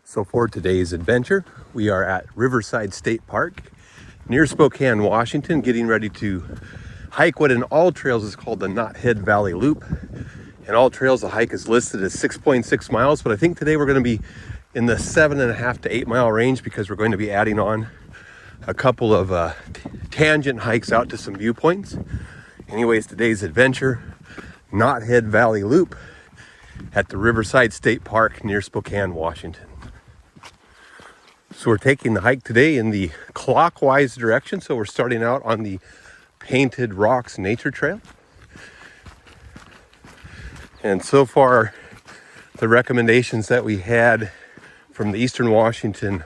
So for today's adventure, we are at Riverside State Park near Spokane, Washington, getting ready to hike what in All Trails is called the Knothead Valley Loop. In All Trails, the hike is listed as 6.6 miles, but I think today we're going to be in the 7.5 to 8 mile range because we're going to be adding on a couple of tangent hikes out to some viewpoints. Anyways, today's adventure, Knothead Valley Loop at the Riverside State Park near Spokane, Washington. So we're taking the hike today in the clockwise direction. So we're starting out on the Painted Rocks Nature Trail. And so far, the recommendations that we had from the Eastern Washington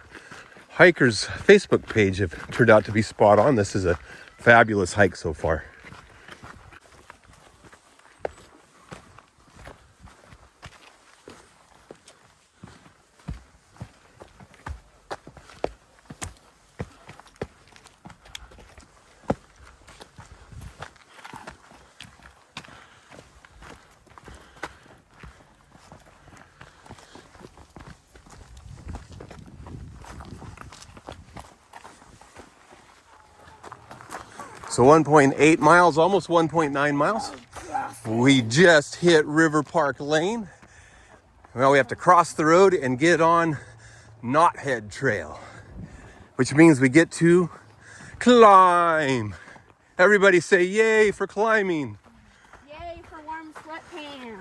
Hikers Facebook page have turned out to be spot on. This is a fabulous hike so far. So 1.8 miles, almost 1.9 miles. We just hit River Park Lane. Well, we have to cross the road and get on Knothead Trail, which means we get to climb. Everybody say yay for climbing. Yay for warm sweatpants.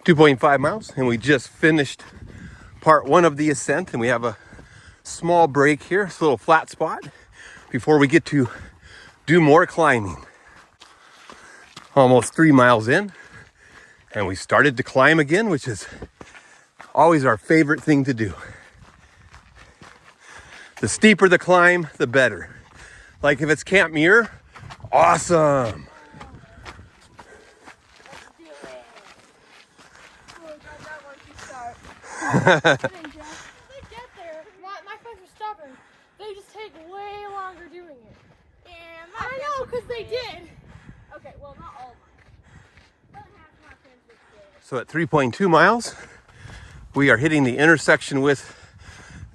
2.5 miles, and we just finished part one of the ascent, and we have a small break here, it's a little flat spot before we get to do more climbing. Almost 3 miles in, and we started to climb again, which is always our favorite thing to do. The steeper the climb, the better. Like if it's Camp Muir, awesome. Let's do it. Oh, God, that once you start. They get there. My friends are stubborn. They just take way longer doing it. And I know, because they did. Okay, well, not all of them. But half my friends did. So at 3.2 miles, we are hitting the intersection with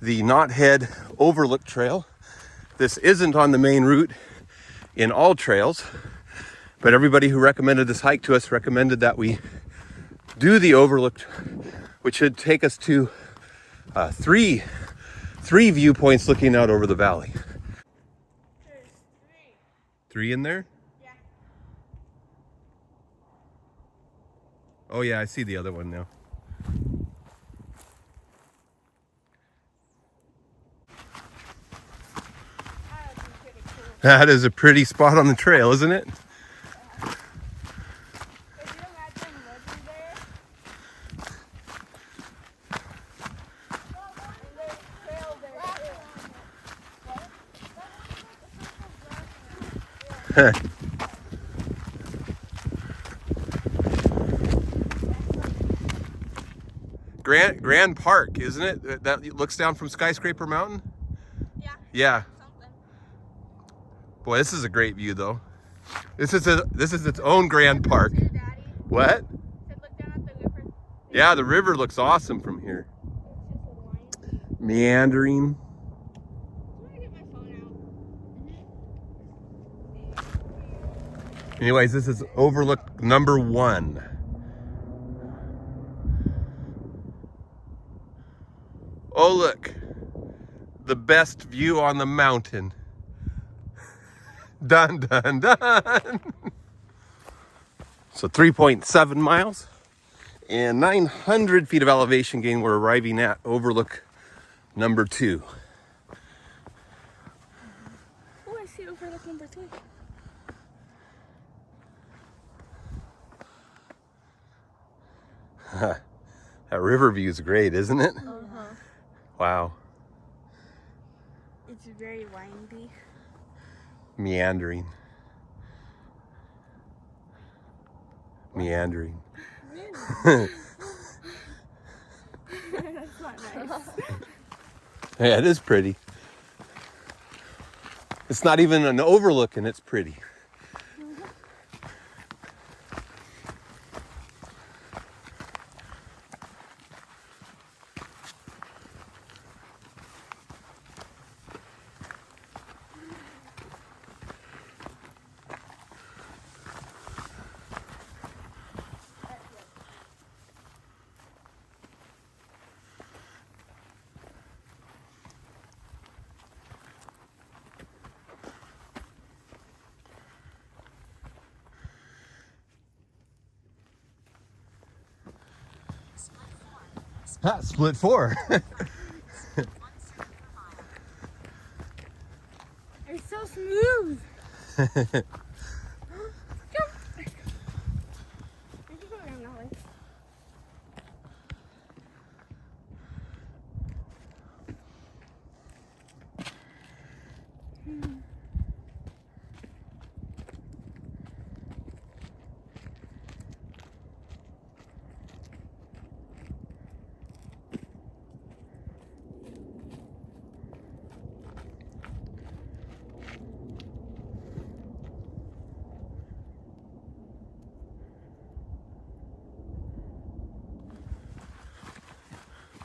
the Knothead Overlook Trail. This isn't on the main route in All Trails, but everybody who recommended this hike to us recommended that we do the Overlook, which should take us to three viewpoints looking out over the valley. There's Three in there? Yeah. Oh yeah, I see the other one now. That is a pretty spot on the trail, isn't it? Could you imagine living there? And there's trail there too. Grand Park, isn't it? That looks down from Skyscraper Mountain? Yeah. Yeah. Something. Boy, this is a great view though. This is its own grand park. Daddy What? said look down at the river. Yeah, the river looks awesome from here. It's just a line. Meandering. I'm gonna get my phone out. Anyways, this is Overlook number 1. Oh look, the best view on the mountain. Dun dun dun. So 3.7 miles and 900 feet of elevation gain. We're arriving at Overlook number 2. Oh, I see Overlook number 3. That river view is great, isn't it? Uh-huh. Wow. It's very windy. Meandering. Meandering. That's not nice. Yeah, it is pretty. It's not even an overlook and it's pretty. Split 4. It's so smooth. Come.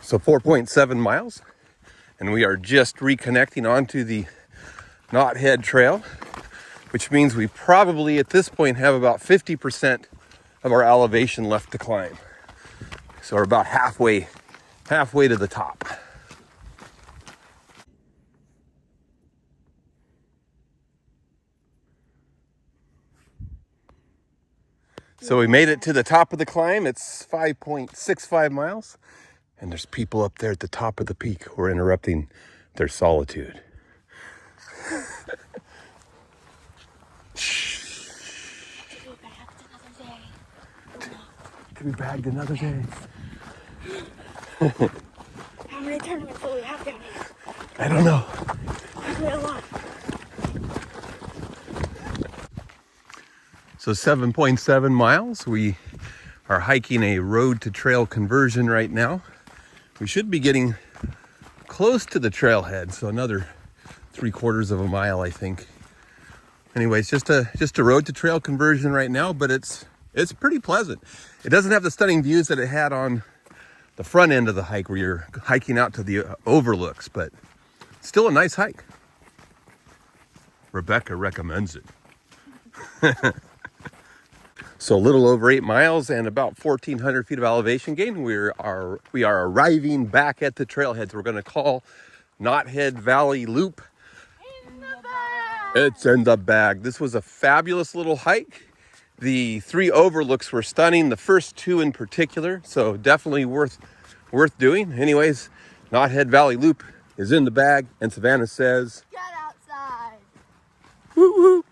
So 4.7 miles, and we are just reconnecting onto the Knothead Trail, which means we probably at this point have about 50% of our elevation left to climb. So we're about halfway to the top. So we made it to the top of the climb. It's 5.65 miles. And there's people up there at the top of the peak who are interrupting their solitude. To be bagged another day. How many tournaments will we have down here? I don't know. Probably a lot. So 7.7 miles. We are hiking a road to trail conversion right now. We should be getting close to the trailhead, so another 3/4 of a mile, I think. Anyways, just a road to trail conversion right now, but it's pretty pleasant. It doesn't have the stunning views that it had on the front end of the hike where you're hiking out to the overlooks, but still a nice hike. Rebecca recommends it. So a little over 8 miles and about 1,400 feet of elevation gain. We are arriving back at the trailheads. We're going to call Knothead Valley Loop. In the bag. It's in the bag. This was a fabulous little hike. The 3 overlooks were stunning. The first 2 in particular, so definitely worth doing. Anyways, Knothead Valley Loop is in the bag, and Savannah says, Get outside. woo woo.